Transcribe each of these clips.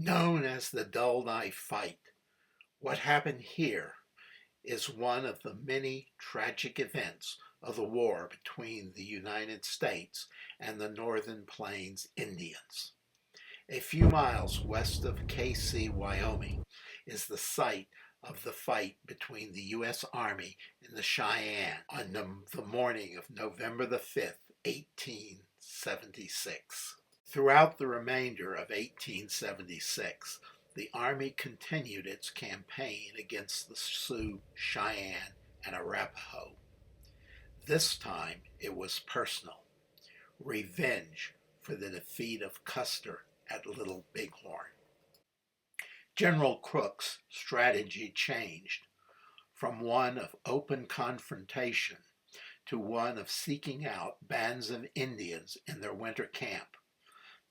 Known as the Dull Knife Fight, what happened here is one of the many tragic events of the war between the United States and the Northern Plains Indians. A few miles west of Kaycee, Wyoming, is the site of the fight between the U.S. Army and the Cheyenne on the morning of November the 5th, 1876. Throughout the remainder of 1876, the Army continued its campaign against the Sioux, Cheyenne, and Arapaho. This time it was personal. Revenge for the defeat of Custer at Little Bighorn. General Crook's strategy changed from one of open confrontation to one of seeking out bands of Indians in their winter camp.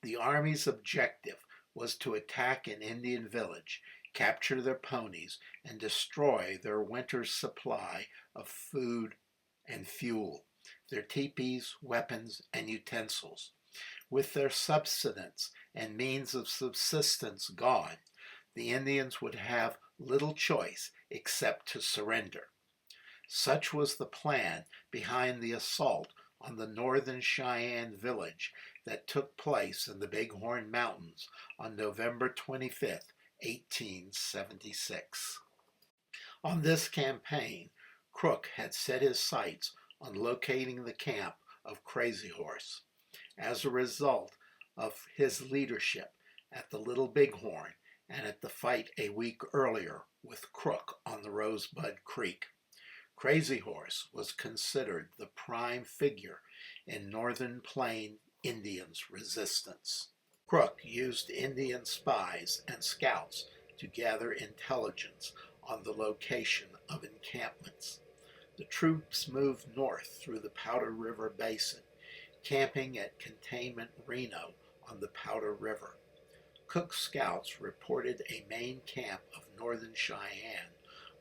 The Army's objective was to attack an Indian village, capture their ponies, and destroy their winter's supply of food and fuel, their teepees, weapons, and utensils. With their subsistence and means of subsistence gone, the Indians would have little choice except to surrender. Such was the plan behind the assault on the Northern Cheyenne village that took place in the Bighorn Mountains on November 25, 1876. On this campaign, Crook had set his sights on locating the camp of Crazy Horse. As a result of his leadership at the Little Bighorn and at the fight a week earlier with Crook on the Rosebud Creek, Crazy Horse was considered the prime figure in Northern Plain Indians' resistance. Crook used Indian spies and scouts to gather intelligence on the location of encampments. The troops moved north through the Powder River Basin, camping at Containment Reno on the Powder River. Cook's scouts reported a main camp of Northern Cheyenne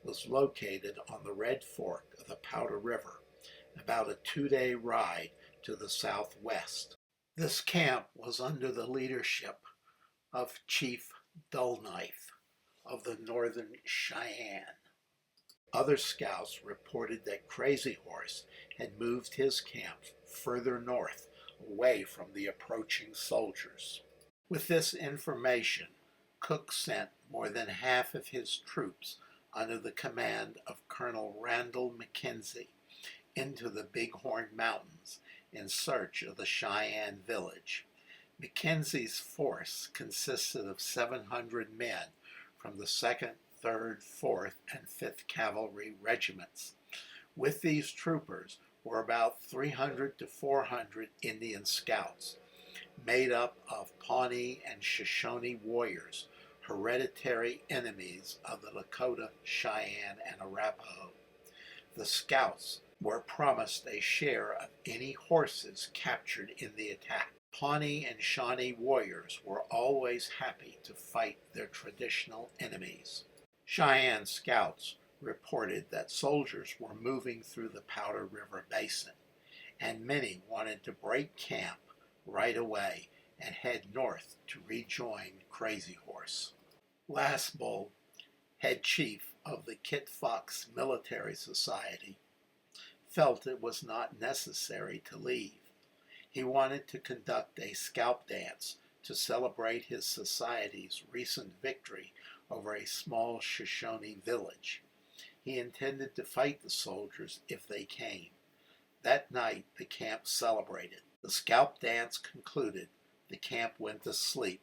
was located on the Red Fork of the Powder River, about a 2-day ride to the southwest. This camp was under the leadership of Chief Dull Knife of the Northern Cheyenne. Other scouts reported that Crazy Horse had moved his camp further north, away from the approaching soldiers. With this information, Cook sent more than half of his troops under the command of Colonel Randall McKenzie into the Bighorn Mountains in search of the Cheyenne village. McKenzie's force consisted of 700 men from the 2nd, 3rd, 4th, and 5th Cavalry regiments. With these troopers were about 300 to 400 Indian scouts, made up of Pawnee and Shoshone warriors, hereditary enemies of the Lakota, Cheyenne, and Arapaho. The scouts were promised a share of any horses captured in the attack. Pawnee and Shawnee warriors were always happy to fight their traditional enemies. Cheyenne scouts reported that soldiers were moving through the Powder River Basin, and many wanted to break camp right away and head north to rejoin Crazy Horse. Last Bull, head chief of the Kit Fox Military Society, felt it was not necessary to leave. He wanted to conduct a scalp dance to celebrate his society's recent victory over a small Shoshone village. He intended to fight the soldiers if they came. That night the camp celebrated. The scalp dance concluded. The camp went to sleep,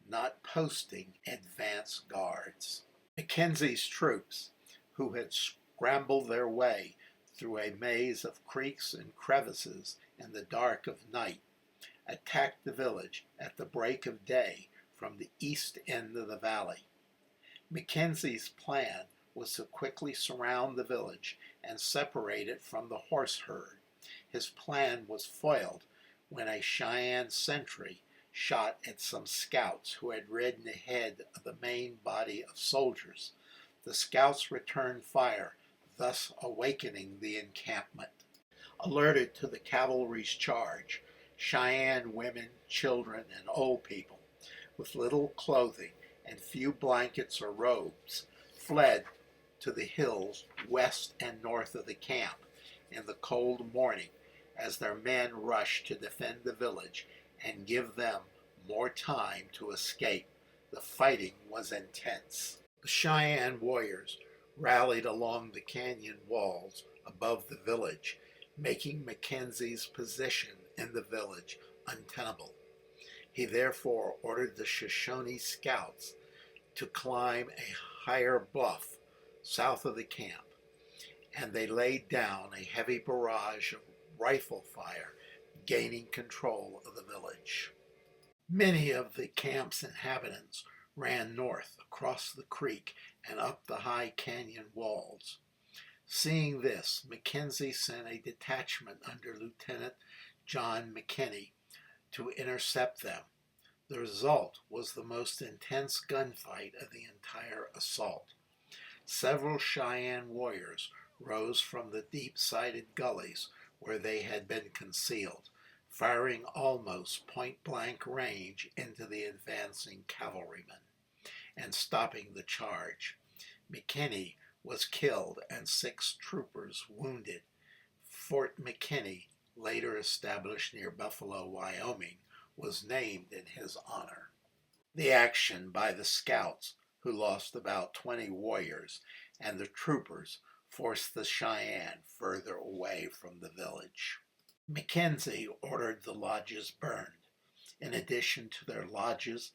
not posting advance guards. Mackenzie's troops, who had scrambled their way through a maze of creeks and crevices in the dark of night, attacked the village at the break of day from the east end of the valley. Mackenzie's plan was to quickly surround the village and separate it from the horse herd. His plan was foiled when a Cheyenne sentry shot at some scouts who had ridden ahead of the main body of soldiers. The scouts returned fire, thus awakening the encampment. Alerted to the cavalry's charge, Cheyenne women, children, and old people with little clothing and few blankets or robes, fled to the hills west and north of the camp in the cold morning as their men rushed to defend the village and give them more time to escape. The fighting was intense. The Cheyenne warriors rallied along the canyon walls above the village, making Mackenzie's position in the village untenable. He therefore ordered the Shoshone scouts to climb a higher bluff south of the camp, and they laid down a heavy barrage of rifle fire, gaining control of the village. Many of the camp's inhabitants ran north across the creek and up the high canyon walls. Seeing this, Mackenzie sent a detachment under Lieutenant John McKinney to intercept them. The result was the most intense gunfight of the entire assault. Several Cheyenne warriors rose from the deep-sided gullies where they had been concealed, firing almost point-blank range into the advancing cavalrymen and stopping the charge. McKinney was killed and 6 troopers wounded. Fort McKinney, later established near Buffalo, Wyoming, was named in his honor. The action by the scouts, who lost about 20 warriors, and the troopers forced the Cheyenne further away from the village. Mackenzie ordered the lodges burned. In addition to their lodges,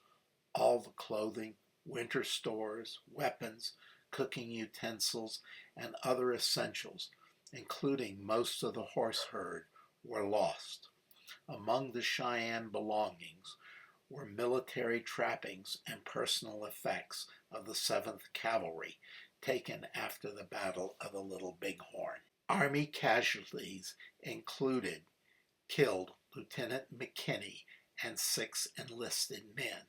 all the clothing, winter stores, weapons, cooking utensils, and other essentials, including most of the horse herd, were lost. Among the Cheyenne belongings were military trappings and personal effects of the 7th Cavalry, taken after the Battle of the Little Bighorn. Army casualties included killed Lieutenant McKinney and 6 enlisted men.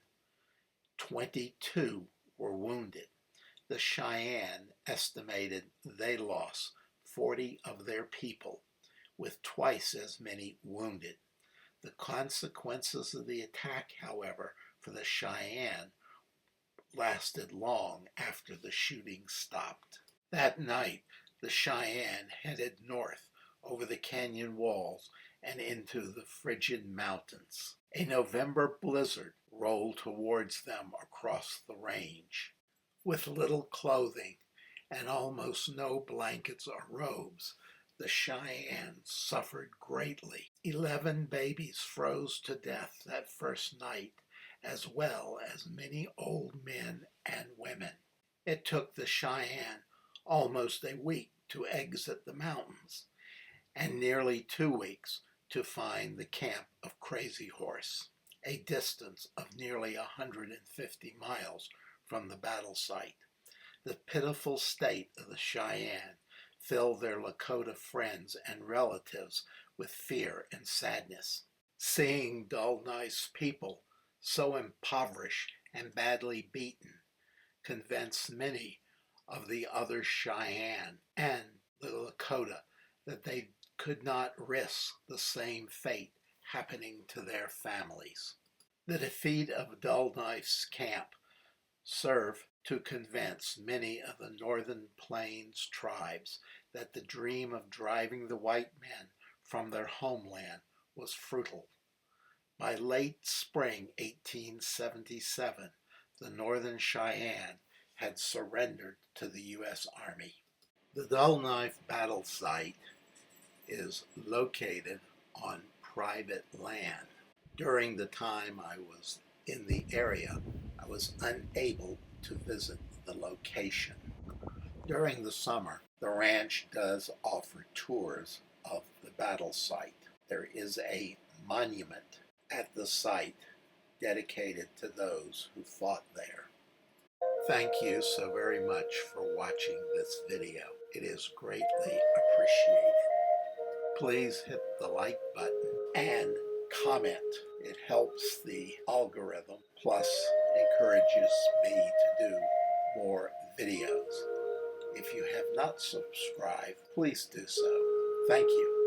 22 were wounded. The Cheyenne estimated they lost 40 of their people, with twice as many wounded. The consequences of the attack, however, for the Cheyenne lasted long after the shooting stopped. That night, the Cheyenne headed north over the canyon walls and into the frigid mountains. A November blizzard rolled towards them across the range. With little clothing and almost no blankets or robes, the Cheyenne suffered greatly. 11 babies froze to death that first night, as well as many old men and women. It took the Cheyenne almost a week to exit the mountains, and nearly 2 weeks to find the camp of Crazy Horse, a distance of nearly 150 miles from the battle site. The pitiful state of the Cheyenne filled their Lakota friends and relatives with fear and sadness. Seeing dull, nice people so impoverished and badly beaten convinced many of the other Cheyenne and the Lakota that they could not risk the same fate happening to their families. The defeat of Dull Knife's camp served to convince many of the Northern Plains tribes that the dream of driving the white men from their homeland was futile. By late spring 1877, the Northern Cheyenne had surrendered to the U.S. Army. The Dull Knife battle site is located on private land. During the time I was in the area, I was unable to visit the location. During the summer, the ranch does offer tours of the battle site. There is a monument at the site dedicated to those who fought there. Thank you so very much for watching this video. It is greatly appreciated. Please hit the like button and comment. It helps the algorithm, plus encourages me to do more videos. If you have not subscribed, please do so. Thank you.